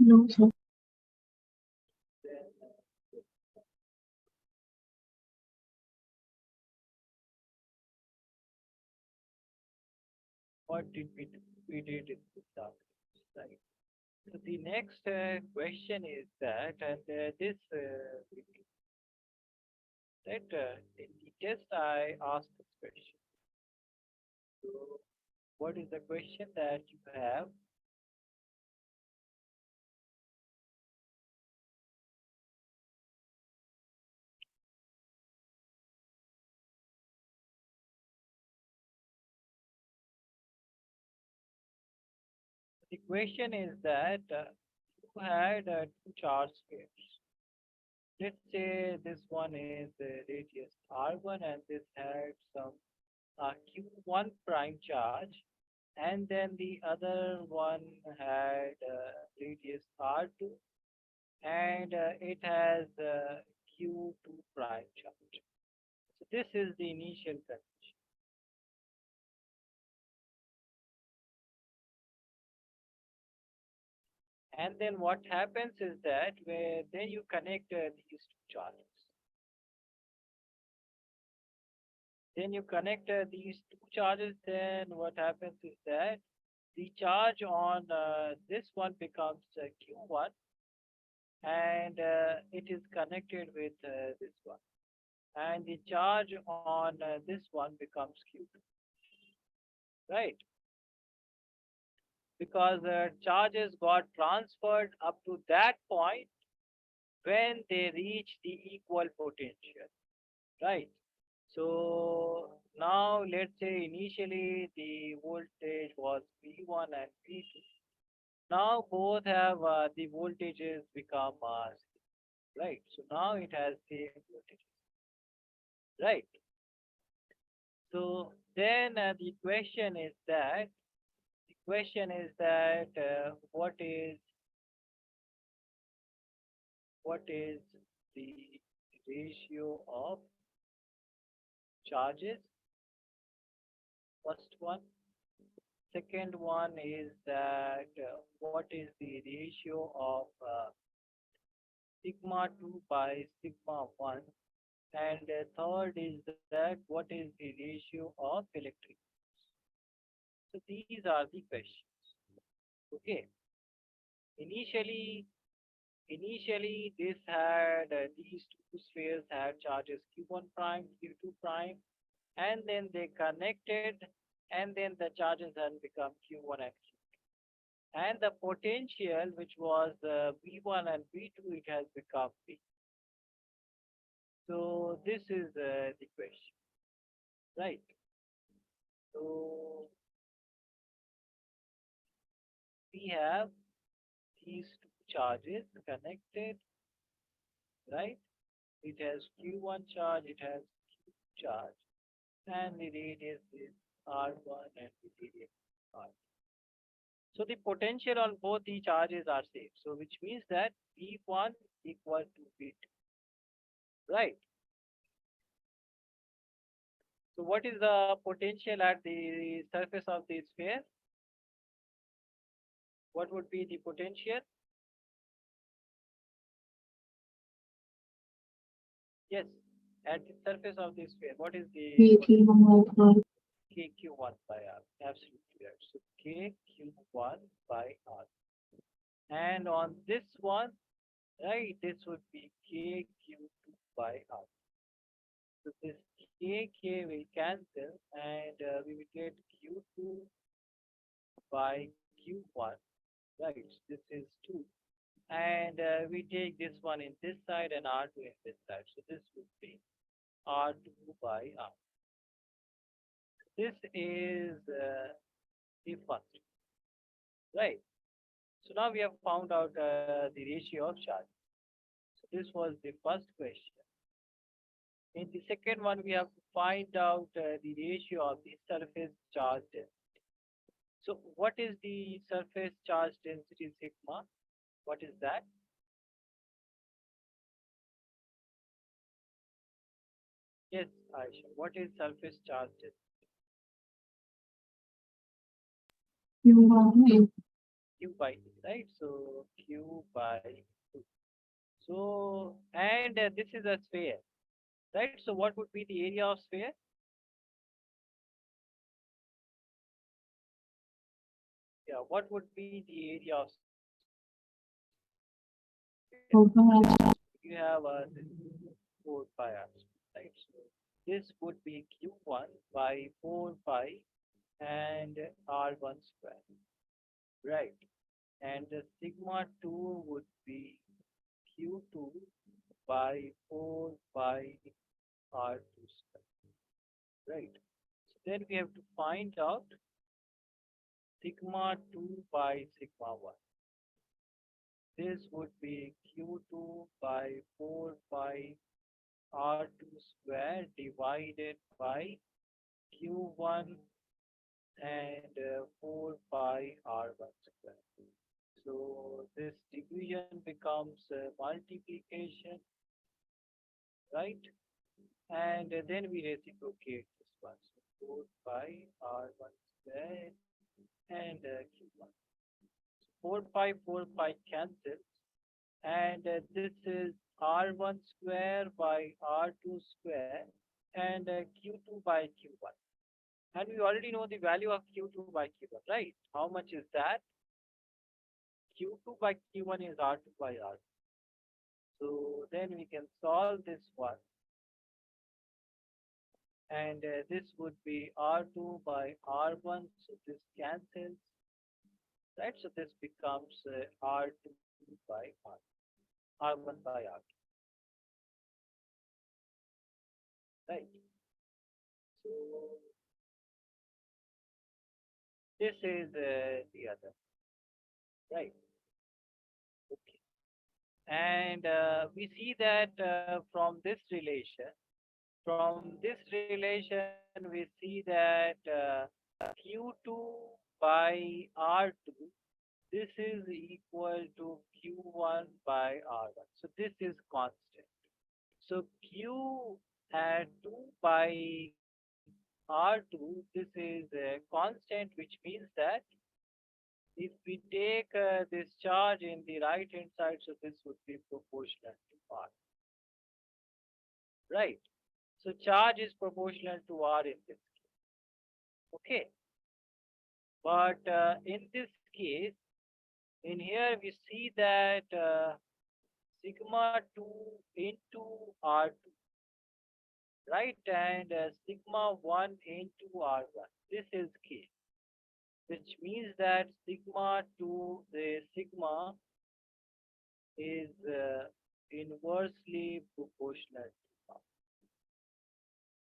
No, sir. Then what did we do? We did it without right? So the next question is that, and this that in the test I asked this question. So what is the question that you have? The question is that you had two charge pairs. Let's say this one is radius r1 and this had some q1 prime charge, and then the other one had radius r2 and it has q2 prime charge. So this is the initial condition. And then what happens is that where then you connect these two charges. Then you connect these two charges, then what happens is that the charge on this one becomes q1 and it is connected with this one. And the charge on this one becomes q2, right? Because charges got transferred up to that point when they reach the equal potential, right? So now let's say initially the voltage was V1 and V2. Now both have the voltages become right. So now it has same voltages, right? So then the question is that what is the ratio of charges? First one. Second one is that what is the ratio of sigma 2 by sigma 1? And third is that what is the ratio of electric force? So these are the questions. Okay. Initially, initially this had these two spheres had charges q1 prime, q2 prime, and then they connected, and then the charges had become q1 and q2. And the potential, which was v1 and v2, it has become v. So this is the question, right? So we have these two charges connected, right? It has q1 charge, it has q charge, and the radius is r1 and the radius is r. So the potential on both the charges are same. So which means that v1 equal to v2, right? So what is the potential at the surface of the sphere? What would be the potential? Yes, at the surface of the sphere, what is the KQ1 by R? Absolutely right. So KQ1 by R. And on this one, right, this would be KQ2 by R. So this KK will cancel and we will get Q2 by Q1, right? This is 2. And we take this one in this side and R2 in this side. So this would be R2 by R. This is the first, right? So now we have found out the ratio of charges. So this was the first question. In the second one, we have to find out the ratio of the surface charge density. So what is the surface charge density sigma? What is that? Yes, Aisha. What is surface charge density? You Q by E, right? So Q by 2. So, and this is a sphere, right? So what would be the area of sphere? Yeah, what would be the area of sphere? You have a 4 pi r, right? So this would be Q1 by 4 pi and R1 square, right? And the sigma 2 would be Q2 by 4 pi R2 square, right? So then we have to find out sigma 2 by sigma 1. This would be Q2 by 4 pi R2 square divided by Q1 and 4 pi R1 square. So this division becomes multiplication, right? And then we reciprocate this one. So 4 pi R1 square and Q1. 4 pi cancels. And this is R1 square by R2 square and Q2 by Q1. And we already know the value of Q2 by Q1, right? How much is that? Q2 by Q1 is R2 by R. So then we can solve this one. And this would be R2 by R1. So this cancels, right? So this becomes R2 by R. R1 by R, right? So this is the other, right? Okay. And we see that from this relation, we see that Q2 by R2, this is equal to Q1 by R1. So this is constant. So Q at 2 by R2, this is constant, which means that if we take this charge in the right hand side, so this would be proportional to R, right? So charge is proportional to R in this case. Okay. But in this case, in here we see that sigma 2 into R2, right? And sigma 1 into R1. This is K, which means that sigma 2, the sigma is inversely proportional to R.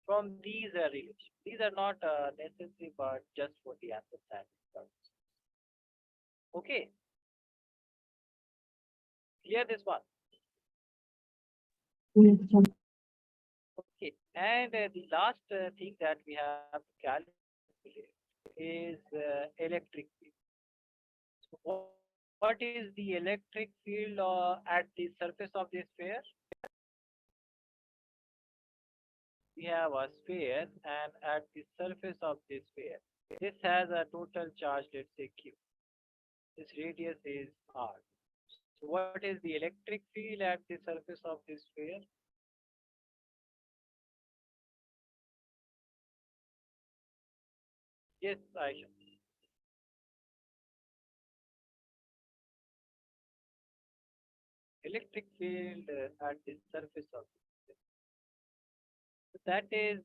From these relations. These are not necessary, but just for the understanding purposes. Okay, clear this one. Okay, and the last thing that we have to calculate is electric field. So what is the electric field at the surface of this sphere? We have a sphere, and at the surface of this sphere, this has a total charge, let's say Q. This radius is R. So what is the electric field at the surface of this sphere? Yes, Aisha. Electric field at the surface of the sphere. So that is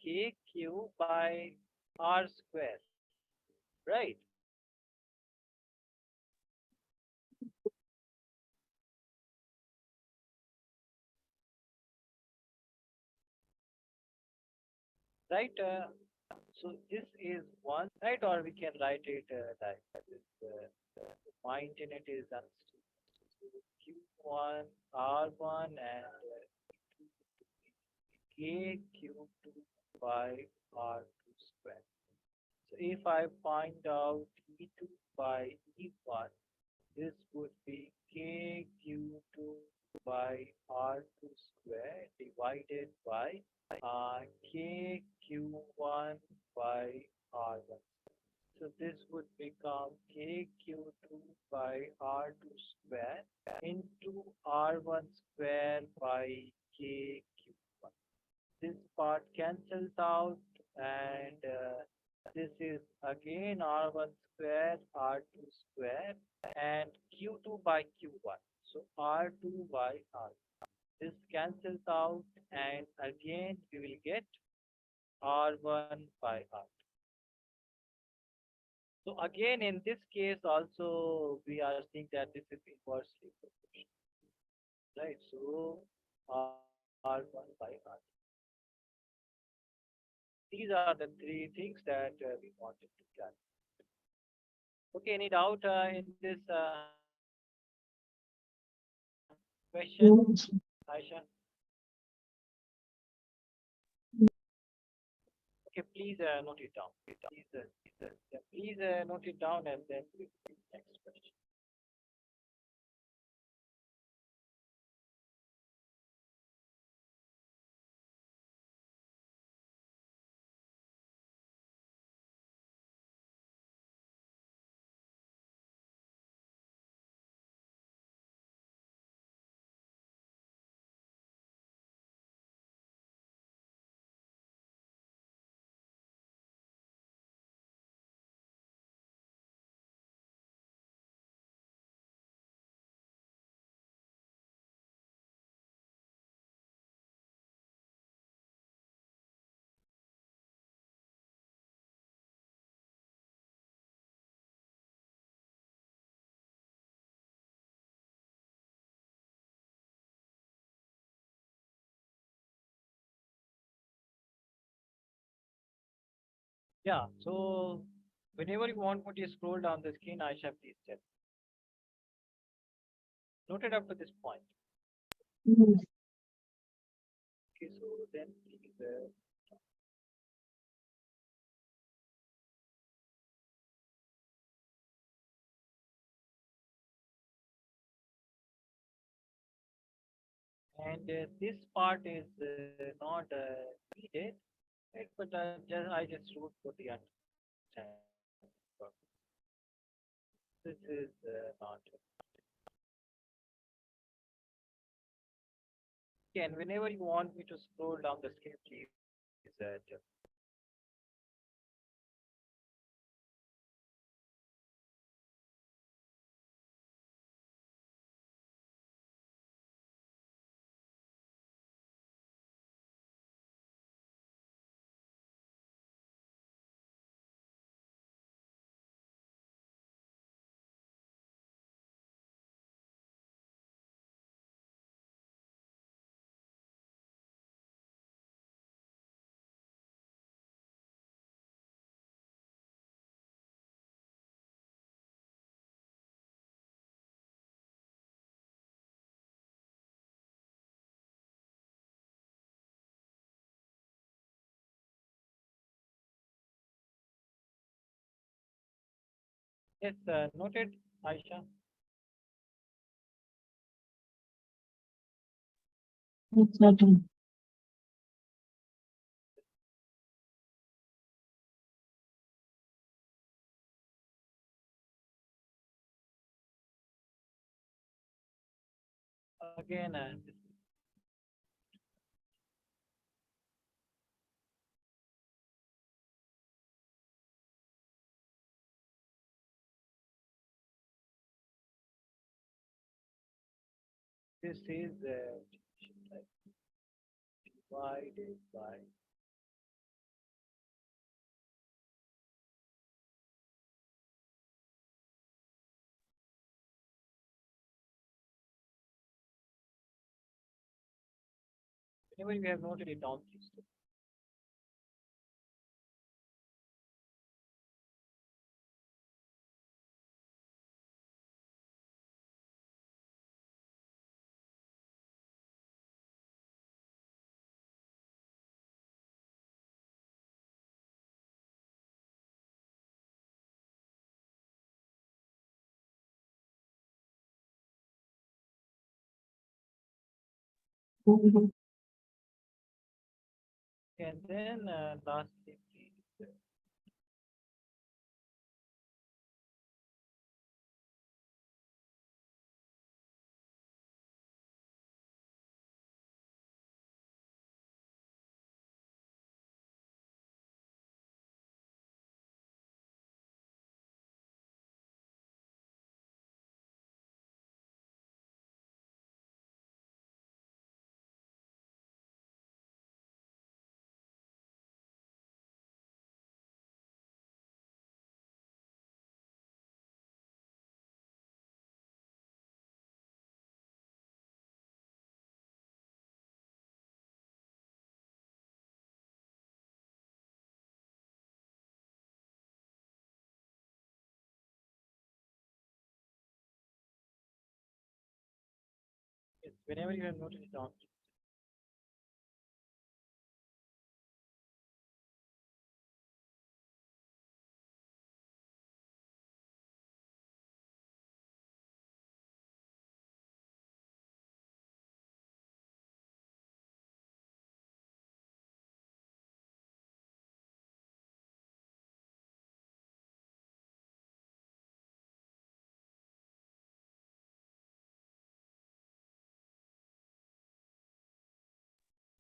KQ by R square, right? Right? So this is one, right? Or we can write it like this. My internet is unstable. Q1, R1, and KQ2 by R2 square. So if I find out E2 by E1, this would be KQ2 by R2 square divided by KQ1 by R1. So this would become KQ2 Q2 by R2 square into R1 square by KQ1. This part cancels out, and this is again R1 square, R2 square, and Q2 by Q1. So R2 by R. This cancels out, and again we will get R1 by R. So again, in this case also, we are seeing that this is inversely proportional, right? So R1 by R. These are the three things that we wanted to calculate. Okay, any doubt in this question, Aisha? Okay, please note it down. Please note it down, and then we will next question. Yeah, so whenever you want, would you scroll down the screen, Aisha, please tell. Noted up to this point. Okay, so then please and this part is not needed, right? But I just wrote for the understanding purpose. This is not. Okay, and whenever you want me to scroll down the screen, please tell. Yes, noted, Aisha. Exactly. Again, this is like divided by. Whenever you have noted it down, please. Mhm. And then lastly, please. Whenever you have noted it down.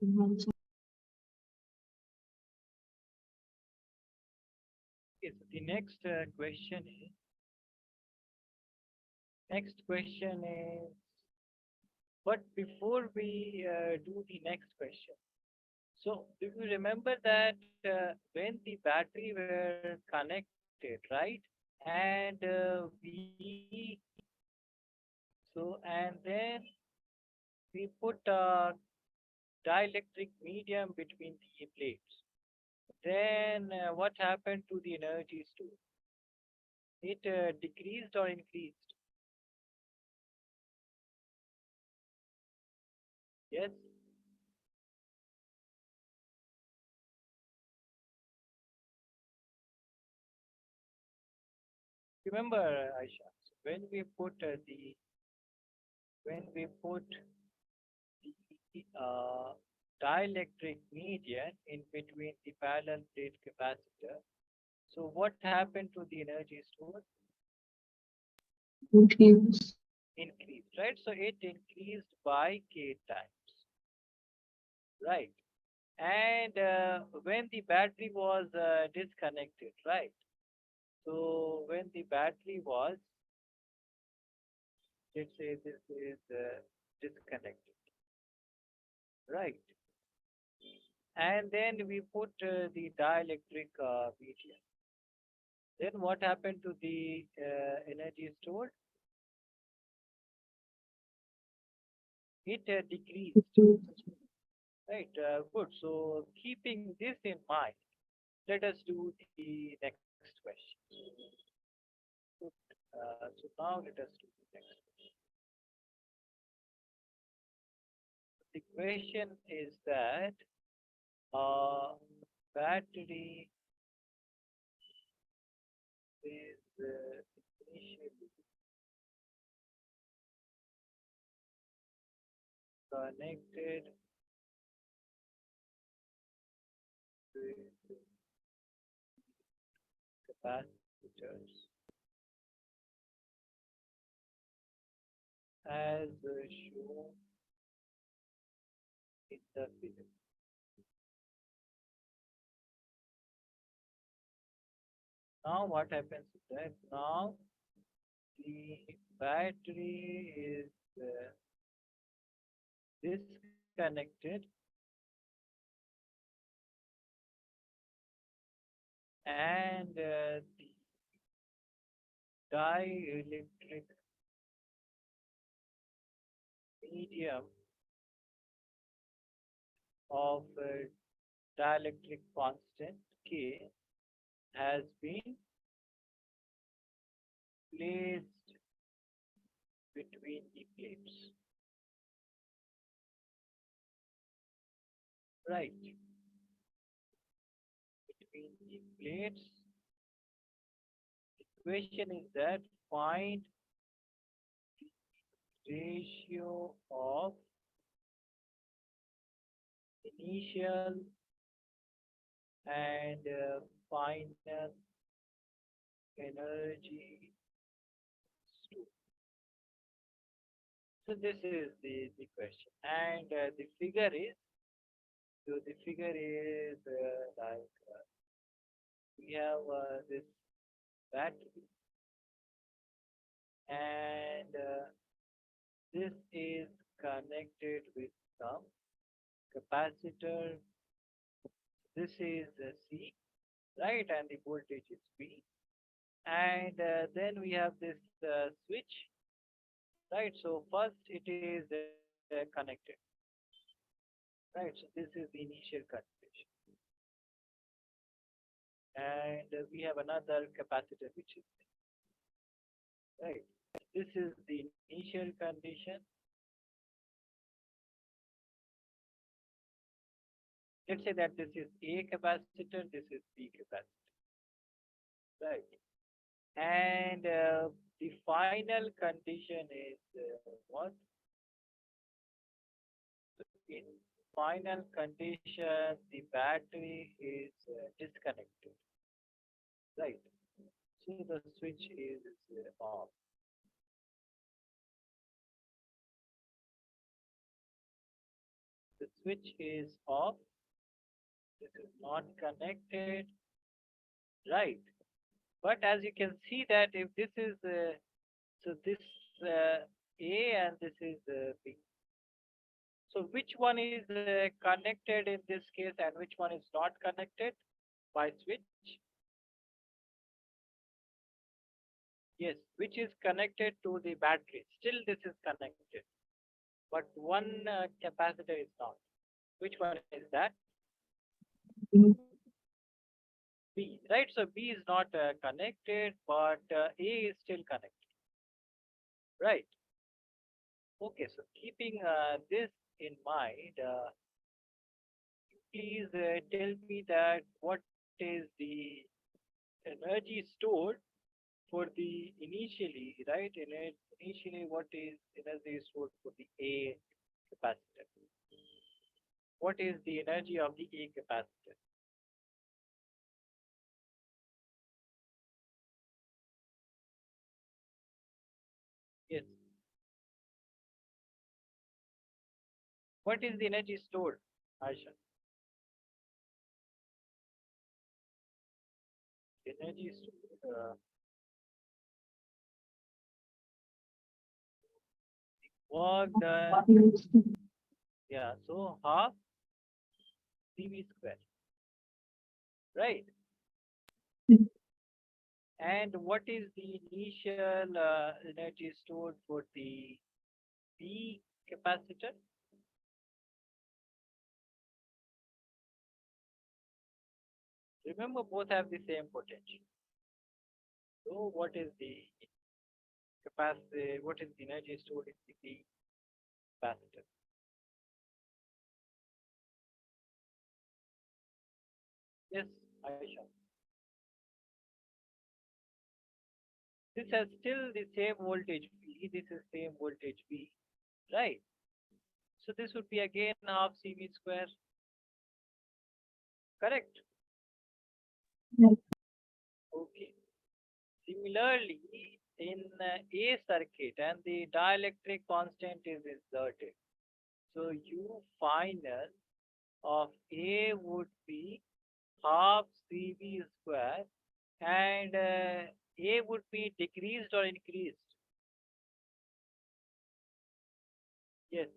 Okay, so the next question is, but before we do the next question, so do you remember that when the battery were connected, right? And and then we put a dielectric medium between the plates. Then what happened to the energy stored? It decreased or increased? Yes. Remember, Aisha, so when we put the dielectric median in between the parallel plate capacitor, so what happened to the energy stored? Increase. Increased, right? So it increased by k times, right? And when the battery was disconnected, right? So when the battery was, let's say this is disconnected, right? And then we put the dielectric medium. Then what happened to the energy stored? It decreased, right? Good. So keeping this in mind, let us do the next question. Good. So now let us do the next question. The question is that battery is initially connected with capacitors as shown in the figure. Now what happens is that now the battery is disconnected and the dielectric medium of dielectric constant K has been placed between the plates. Right. Between the plates. The question is that find ratio of initial and final energy stored. So this is the question. And the figure is like we have this battery and this is connected with some capacitor. This is C, right? And the voltage is V. And then we have this switch, right? So first it is connected, right? So this is the initial configuration. And we have another capacitor which is right. This is the initial condition Let's say that this is A capacitor, this is B capacitor, right? And the final condition is what? In final condition, the battery is disconnected, right? So the switch is off. The switch is off. This is not connected, right? But as you can see that if this is so this uh, A and this is B. So which one is connected in this case and which one is not connected by switch? Yes, which is connected to the battery. Still this is connected, but one capacitor is not. Which one is that? B, right? So B is not connected, but A is still connected, right? Okay, so keeping this in mind, please tell me that what is the energy stored for the initially, right? Initially, what is energy stored for the A capacitor? What is the energy of the A capacitor? Yes. What is the energy stored, Aisha? Energy stored, work done, yeah, so half CV square, right? And what is the initial energy stored for the B capacitor? Remember, both have the same potential. So, what is the capacity? What is the energy stored in the B capacitor? Yes, Aisha. This has still the same voltage V. This is same voltage V, right? So this would be again half CV square, correct? Okay. Similarly, in A circuit and the dielectric constant is inserted. So U final of A would be half CV square and A would be decreased or increased. Yes.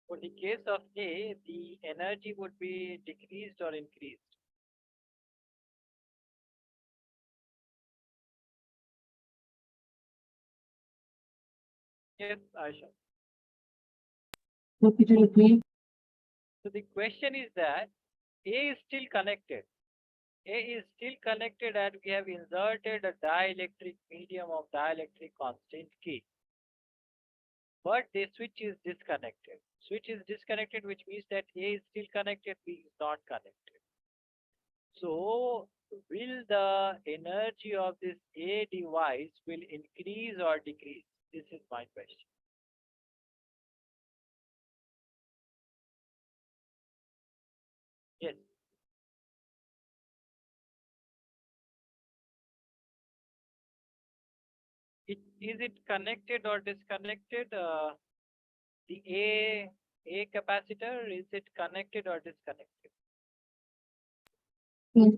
For the case of A, the energy would be decreased or increased. Yes, Aisha. So could you repeat? So the question is that A is still connected. A is still connected and we have inserted a dielectric medium of dielectric constant K. But the switch is disconnected. Switch is disconnected, which means that A is still connected, B is not connected. So, will the energy of this A device will increase or decrease? This is my question. Yes. Is it connected or disconnected? The A capacitor, is it connected or disconnected? Yes.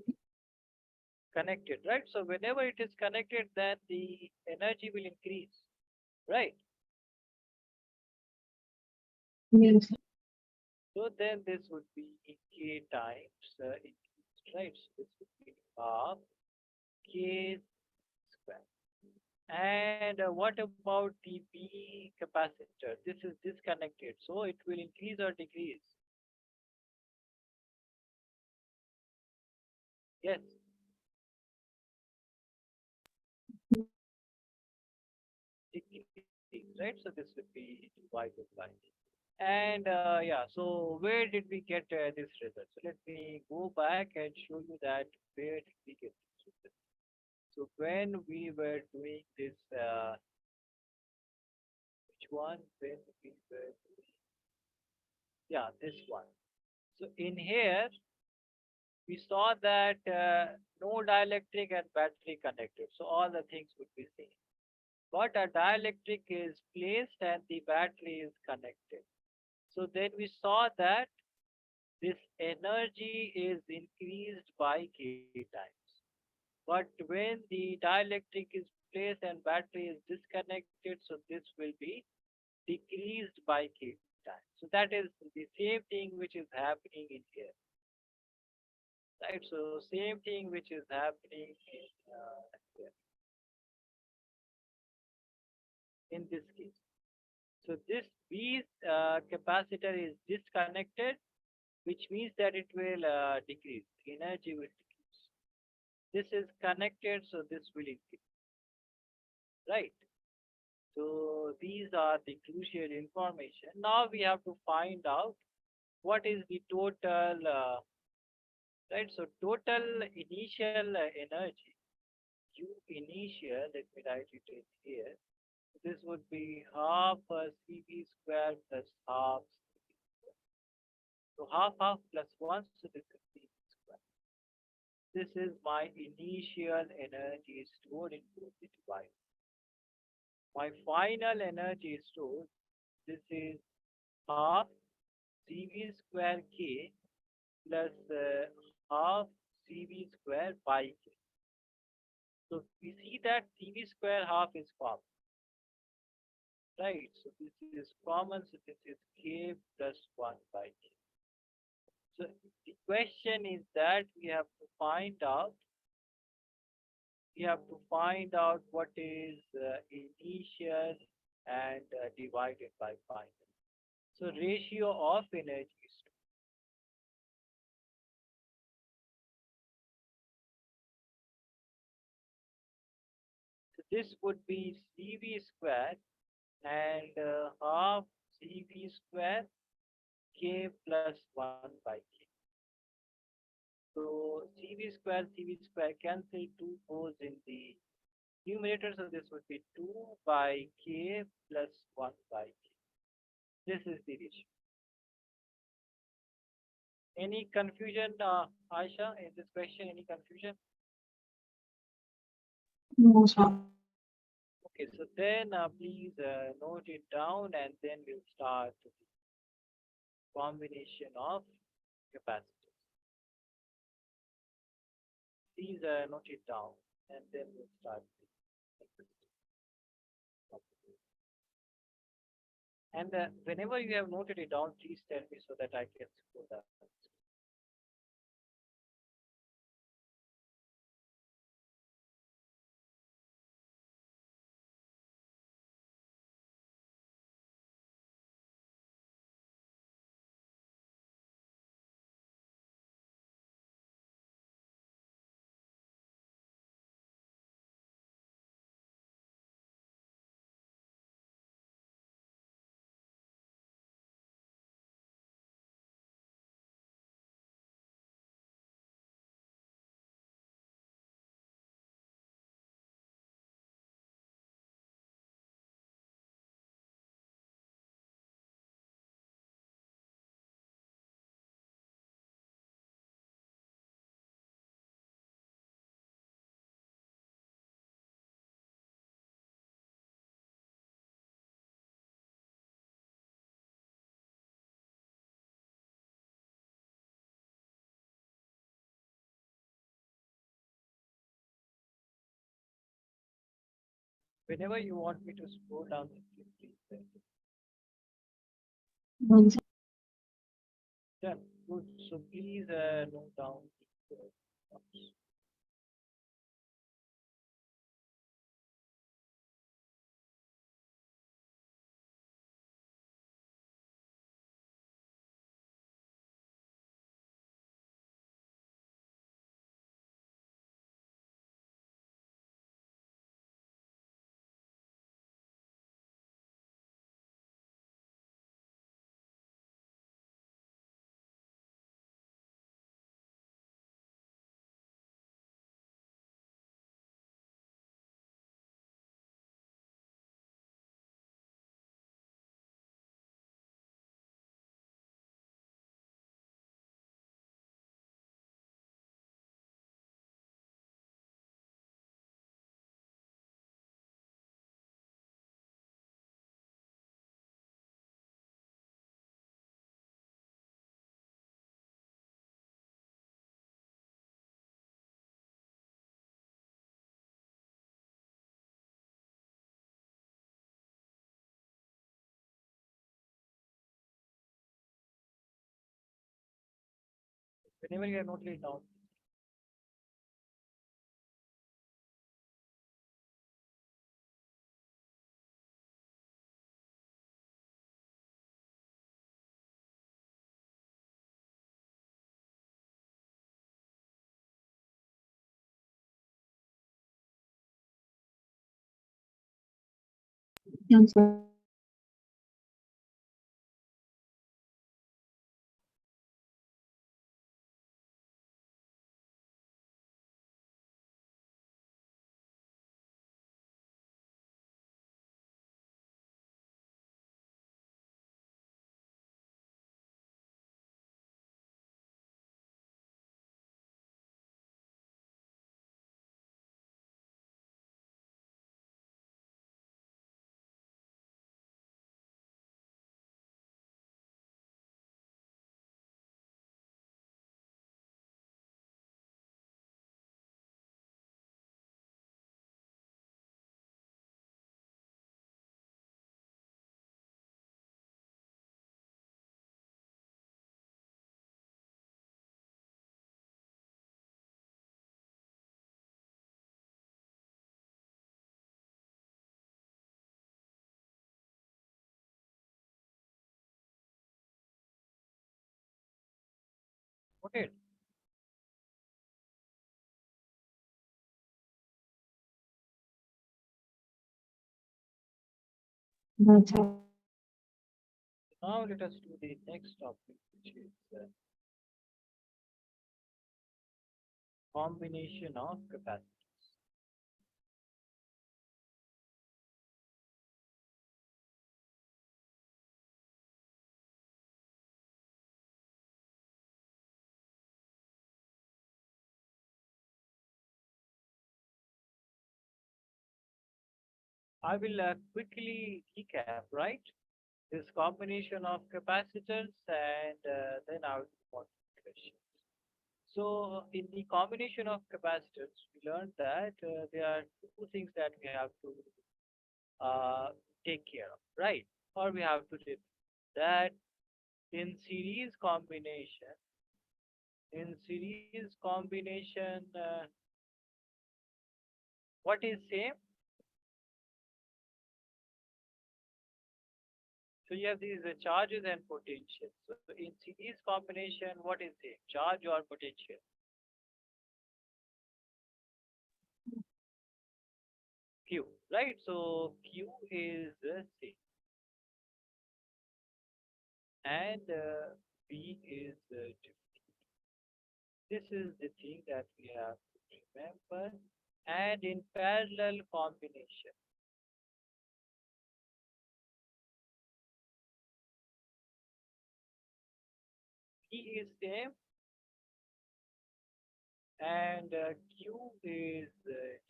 Connected, right? So whenever it is connected, then the energy will increase, right? Yes. So then this would be K times increased, right? So this would be half K square. And what about the B capacitor? This is disconnected, so it will increase or decrease. Yes, decrease, right? So this would be divided by. And yeah, so where did we get this result? So let me go back and show you that where did we get this result. So when we were doing this, which one? When we were doing, yeah, this one. So in here, we saw that no dielectric and battery connected. So all the things would be same. But a dielectric is placed and the battery is connected. So then we saw that this energy is increased by k times. But when the dielectric is placed and battery is disconnected, so this will be decreased by k times. So that is the same thing which is happening in here, right? So same thing which is happening here, in this case. So this B capacitor is disconnected, which means that it will decrease. The energy will decrease. This is connected, so this will increase, right? So these are the crucial information. Now we have to find out what is the total, right? So total initial energy, U initial, let me write it in here. This would be half CV square plus half CV square. So half plus 1, so this is CV square. This is my initial energy stored in both the devices. My final energy stored, this is half CV square K plus half CV square by K. So we see that CV square half is common, right? So this is common, so this is K plus 1 by K. So the question is that we have to find out what is initial and divided by final. So ratio of energy is so this would be CV square and half CV square K plus 1 by K. So CV square cancel 2 goes in the numerator, so this would be 2 by K plus 1 by K. This is the ratio. Any confusion, Aisha, in this question? Any confusion? No, sir. Okay, so then please note it down and then we'll start the combination of capacitors. Please note it down and then we'll start the and whenever you have noted it down, please tell me so that I can scroll that. Whenever you want me to scroll down, please tell me. One second. Done. Good. So please note down the points. Whenever you are noting it down. Answer. Okay. Answer. Now let us do the next topic, which is combination of capacitors. I will quickly recap, right? This combination of capacitors and then I will move on to the questions. So in the combination of capacitors, we learned that there are two things that we have to uh, take care of, right? Or we have to do that in series combination. In series combination, what is same? So you have these charges and potentials. So in series combination, what is same? Charge or potential? Q, right? So Q is same, and B is different. This is the thing that we have to remember. And in parallel combination, P is same and Q is different.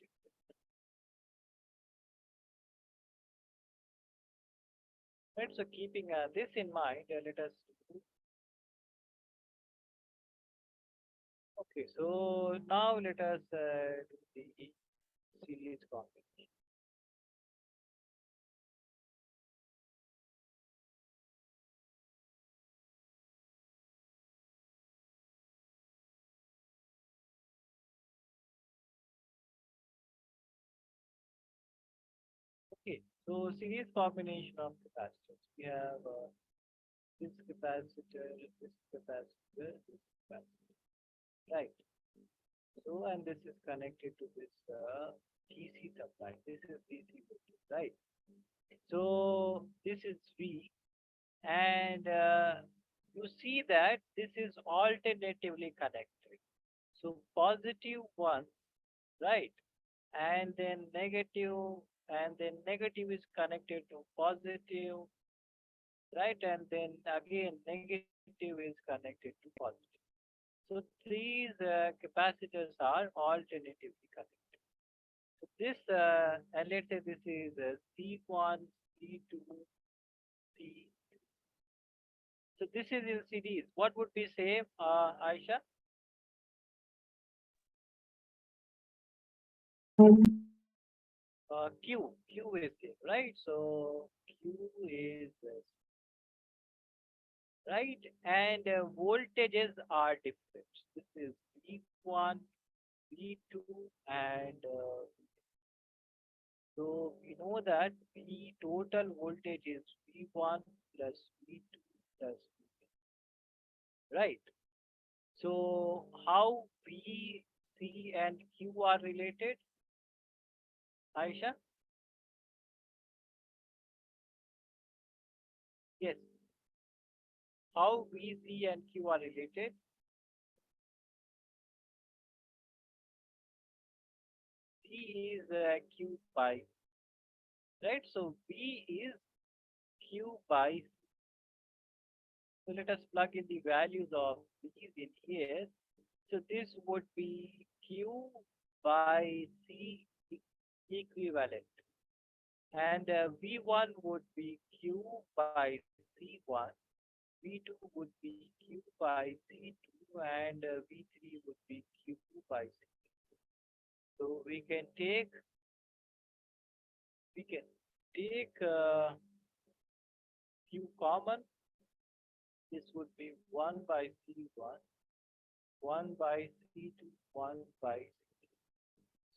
Right? So keeping this in mind, let us. Okay, so now let us do the series combination. Okay, so series combination of capacitors. We have this capacitor, this capacitor, this capacitor. Right. So, and this is connected to this DC supply. This is DC voltage, right? So, this is V, and you see that this is alternatively connected. So, positive one, right? And then negative is connected to positive, right? And then again, negative is connected to positive. So these capacitors are alternatively connected. So this, and let's say this is C1, C2, C. So this is in series. What would be same, Aisha? Q is same, right? So Q is right? And voltages are different. This is V1, V2, and so we know that V total voltage is V1 plus V2 plus V3, right? So how V, C, and Q are related, Aisha? Yes. How V, C, and Q are related? C is Q by, right? So V is Q by. So let us plug in the values of these in here. So this would be Q by C equivalent. And V1 would be Q by C1, V2 would be Q by C2, and V3 would be Q by C3. So we can take Q common. This would be 1 by C1, 1 by C2, 1 by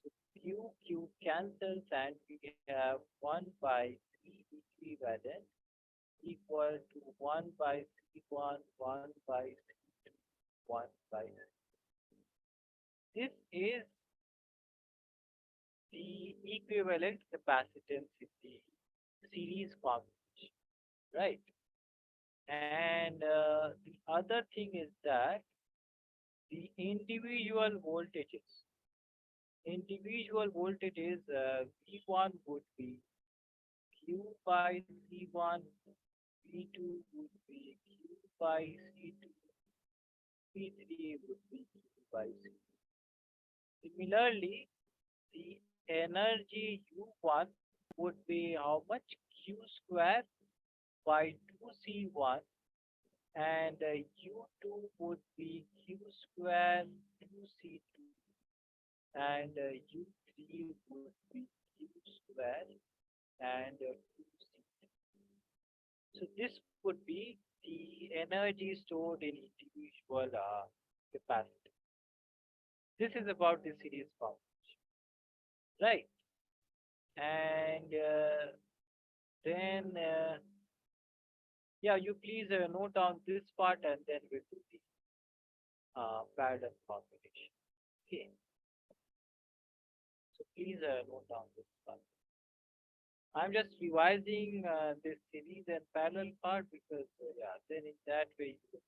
C2. So Q cancels and we have 1 by C equivalent equal to 1 by C1, 1 by C2, 1 by C. This is the equivalent capacitance in the series combination, right? And the other thing is that the individual voltages, V1 would be Q by C1, V2 would be Q by C2, V3 would be Q by C2. Similarly, the energy U1 would be how much? Q square by 2C1, and U2 would be Q square 2C2, and U3 would be Q square and 2C2. So this would be the energy stored in individual capacitor. This is about the series combination, right? And then, yeah, you please note down this part and then we'll do the parallel combination. Okay, so please note down this part. I'm just revising this series and parallel part because, yeah, then in that way you could.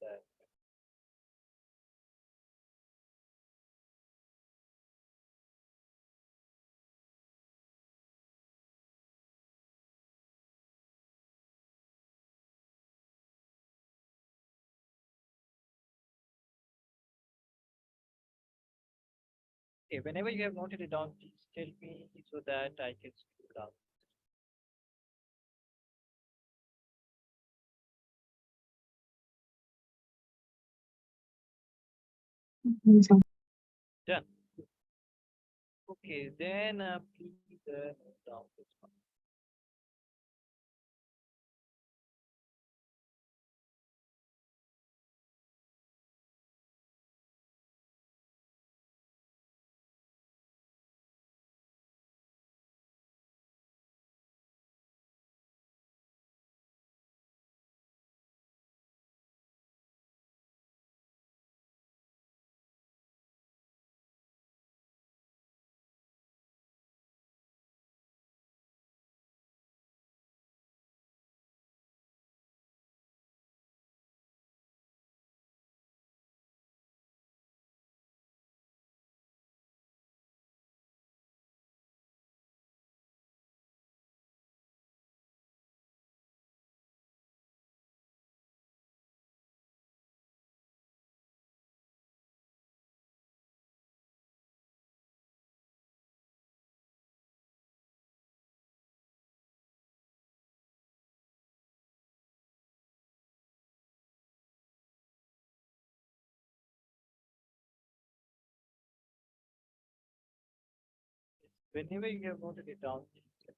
Okay, whenever you have noted it down, please tell me so that I can scroll down. Done. Okay, then please note down this one. Whenever you have noted it down, please tell me.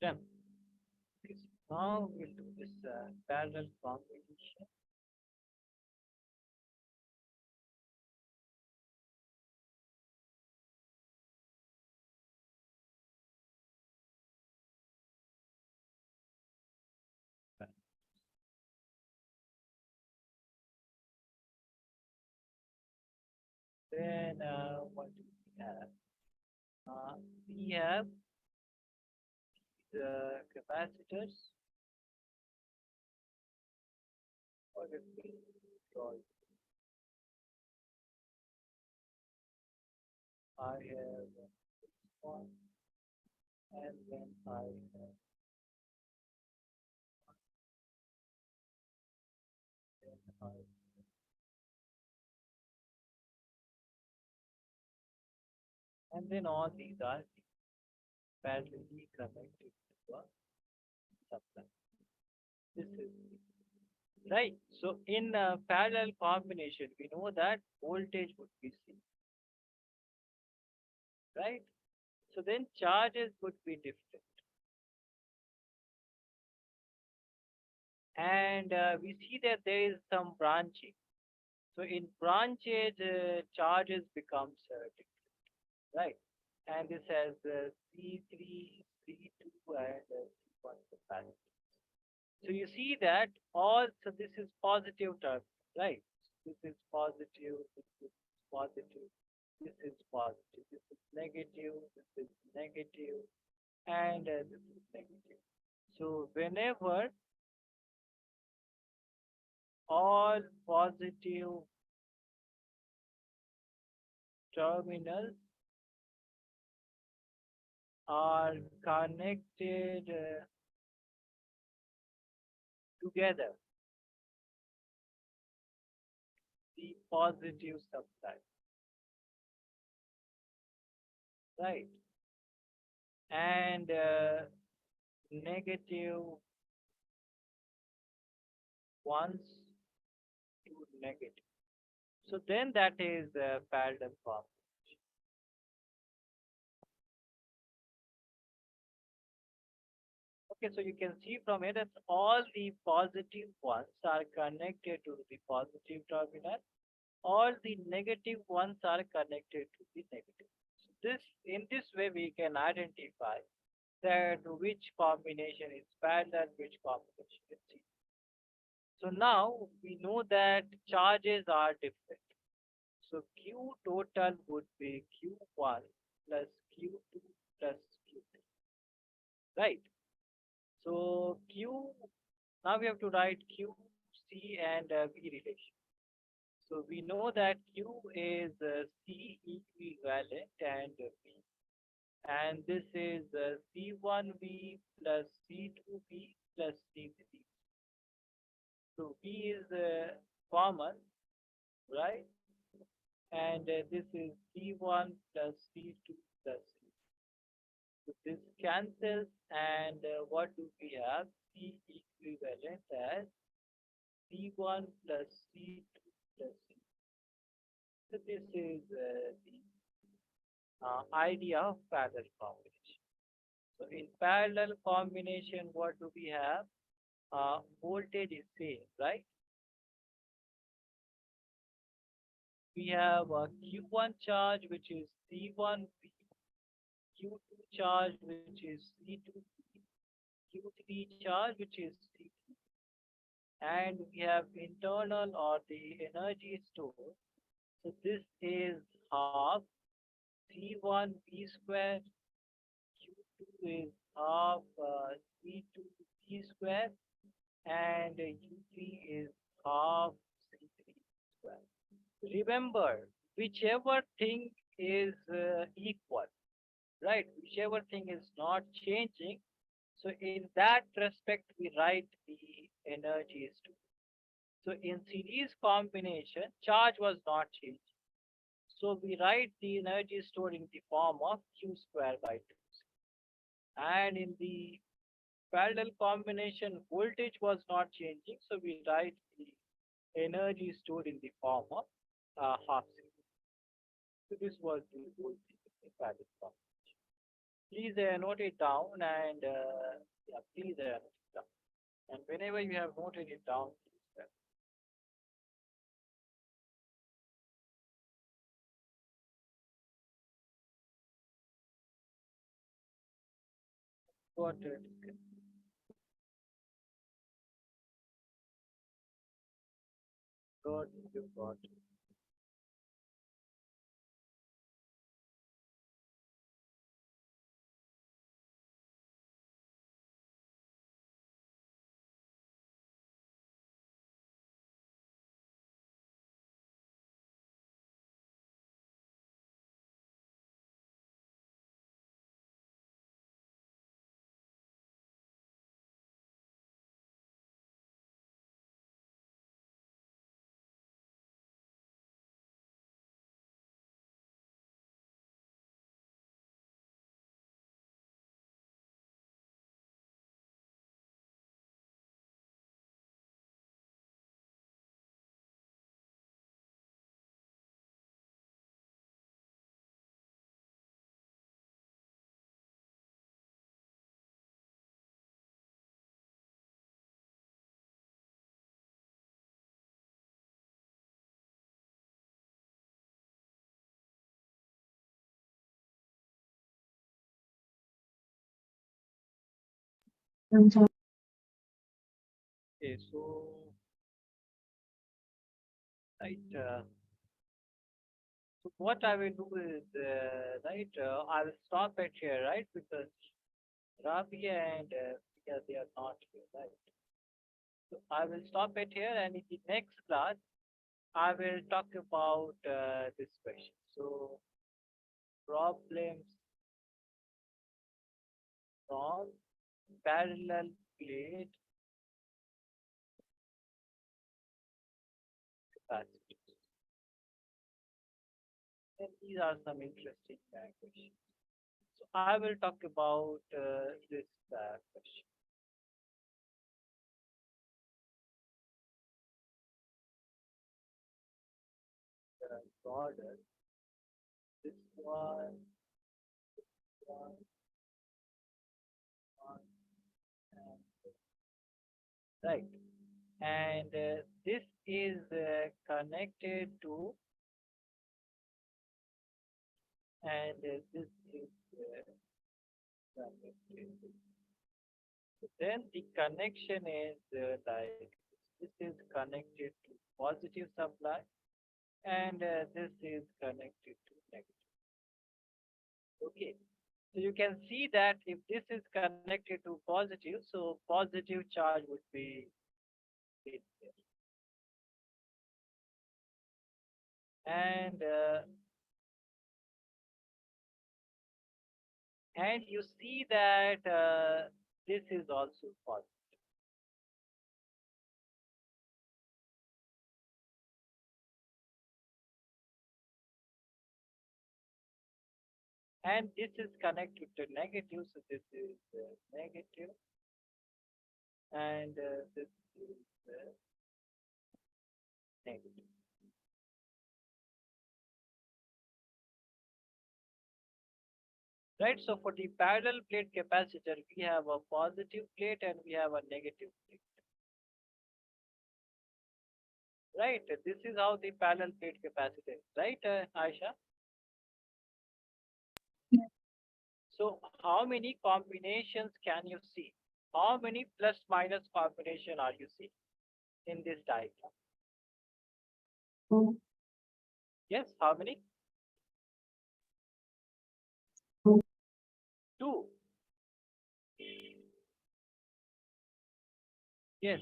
Done. Okay, so now we'll do this parallel combination. Then what do we have? We have the capacitors. Or let me draw it. I have this one, and then I have then I and then all these are parallelly connected to a supply. This is right. So in parallel combination, we know that voltage would be C, right? So then charges would be different. And we see that there is some branching. So in branches, charges becomes different, right? And this has C3, C2, and C1 capacity. So you see that all, so this is positive term, right? This is positive, this is positive, this is positive, this is negative, this is negative, and this is negative. So whenever all positive terminals are connected together, the positive subtype, right? And negative ones to negative. So then that is parallel form. Okay, so you can see from it that all the positive ones are connected to the positive terminal. All the negative ones are connected to the negative. So this, in this way, we can identify that which combination is parallel, which combination is series. So now we know that charges are different. So Q total would be Q1 plus Q2 plus Q3, right? So Q, now we have to write Q, C, and V relation. So we know that Q is C equivalent and V. And this is C1V plus C2V plus C3. So V is common, right? And this is C1 plus C2 plus C. So this cancels, and what do we have? C equivalent as C1 plus C2 plus C. So this is the idea of parallel combination. So in parallel combination, what do we have? Voltage is same, right? We have a Q1 charge, which is C1V, Q2 charge, which is C2, Q3 charge, which is C3, and we have internal or the energy stored. So this is half C1 V square, Q2 is half C2 V square, and U3 is half C3 square. Remember, whichever thing is equal, right? Whichever thing is not changing. So in that respect, we write the energy stored. So in series combination, charge was not changing. So we write the energy stored in the form of Q square by 2. And in the parallel combination, voltage was not changing. So we write the energy stored in the form of half C. So this was the whole thing in parallel combination. Please note it down and yeah, please note it down. And whenever you have noted it down, please what God you got. Okay, so right. So what I will do is right. I will stop it here, right? Because Rabia and Priya, they are not here, right? So I will stop it here, and in the next class, I will talk about this question. So problems from parallel plate capacitors. And these are some interesting questions. So I will talk about this question. Order. This one, one, and right. And this is connected to, and this is connected. Then the connection is like this is connected to positive supply, and this is connected to negative. Okay. So you can see that if this is connected to positive, so positive charge would be in there. And you see that this is also positive. And this is connected to negative, so this is negative, and this is negative. Right, so for the parallel plate capacitor, we have a positive plate and we have a negative plate. Right, this is how the parallel plate capacitor is, right, Aisha? So how many combinations can you see? How many plus minus combination are you seeing in this diagram? Yes, how many? Two. Yes.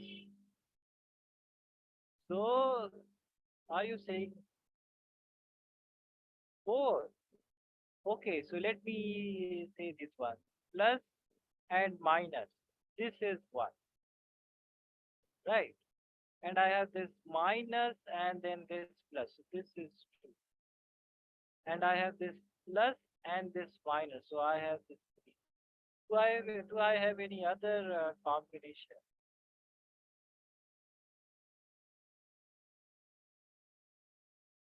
So are you saying four? Okay, so let me say this one. Plus and minus. This is one, right? And I have this minus and then this plus. So this is two. And I have this plus and this minus. So I have this three. Do I have any other combination?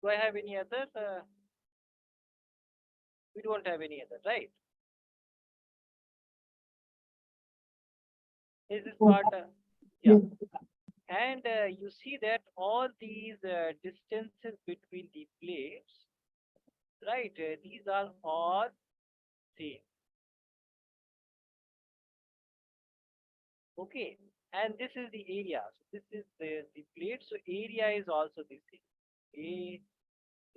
Do I have any other? We don't have any other, right? Is this part? Yeah. Yes. And you see that all these distances between the plates, right? These are all same. Okay. And this is the area. So this is the plate. So area is also the same. A,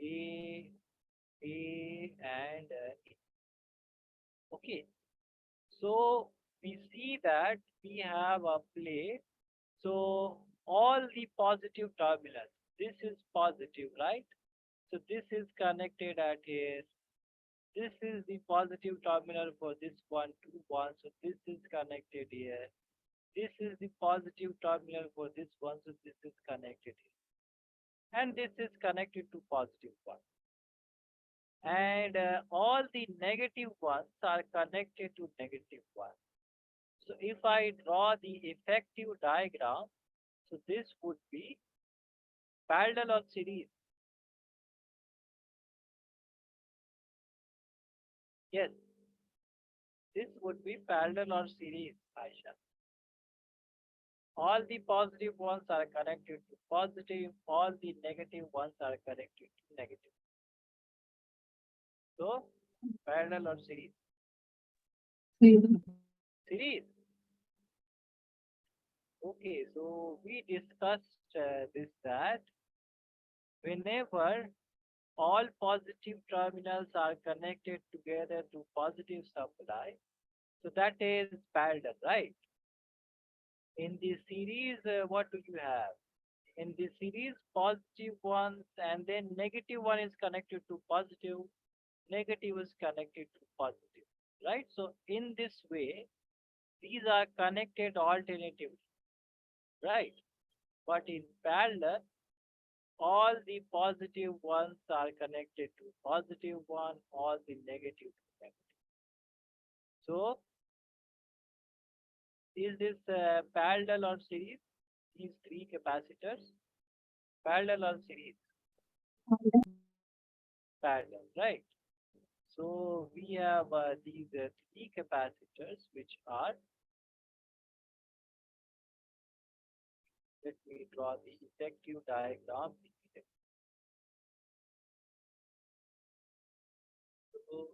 A, A, and A. Okay. So we see that we have a plate. So all the positive terminals, this is positive, right? So this is connected at here. This is the positive terminal for this one, two, one. So this is connected here. This is the positive terminal for this one. So this is connected here. And this is connected to positive one. And all the negative ones are connected to negative one. So if I draw the effective diagram, so this would be parallel or series. Yes, this would be parallel or series, Aisha. All the positive ones are connected to positive, all the negative ones are connected to negative. So, parallel or series? Series. Series. Okay, so we discussed this that whenever all positive terminals are connected together to positive supply, so that is parallel, right? In the series, what do you have? In the series, positive ones and then negative one is connected to positive, negative is connected to positive, right? So in this way, these are connected alternatively, right? But in parallel, all the positive ones are connected to positive one, all the negative to negative. So is this parallel or series? These three capacitors, parallel or series? Parallel, right? So we have these three capacitors which are, let me draw the effective diagram. So,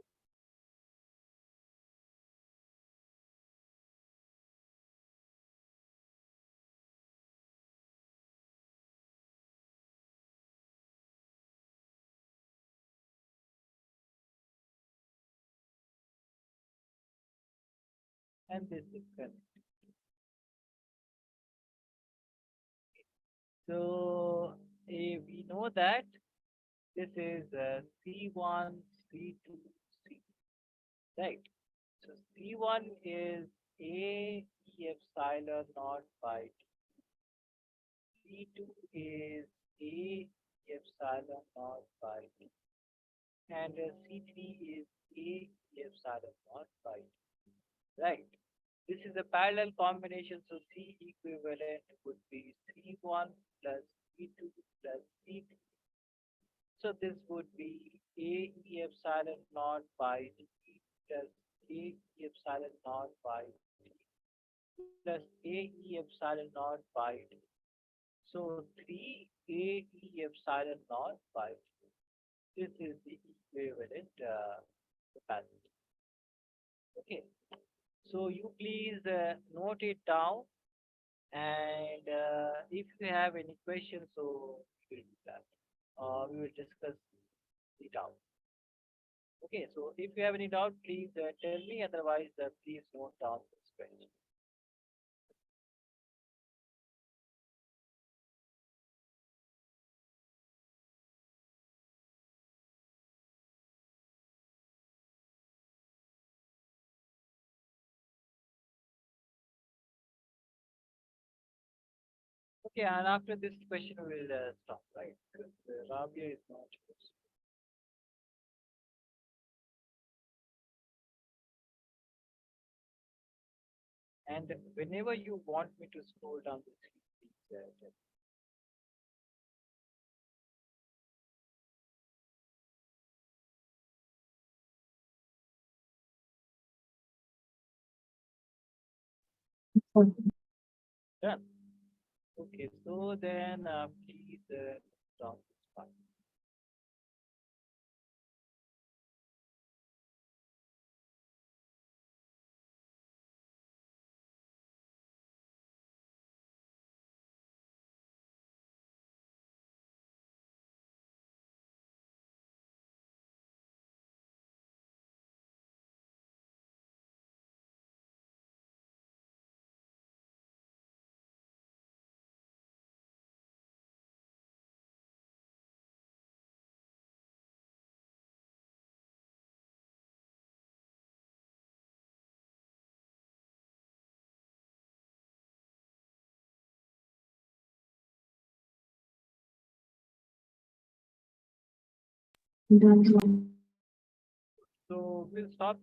and this is correct. So we know that this is C1, C2, C, right? So C1 is A E epsilon naught by T. C2 is A E epsilon naught by T. And C3 is A E epsilon naught by T. Right. This is a parallel combination, so C equivalent would be C1 plus C2 plus C3. So this would be A E epsilon naught by T plus A E epsilon naught by T plus A E epsilon naught by T. So 3 A E epsilon naught by T. This is the equivalent capacity. Okay. So you please note it down. And if you have any questions, so we will do that. We will discuss the doubt. Okay, so if you have any doubt, please tell me. Otherwise, please note down this question. Okay, and after this question, we will stop, right? Because Rabia is not here. And whenever you want me to scroll down the screen, please tell me. Done. Okay, so then please stop this part. So we'll stop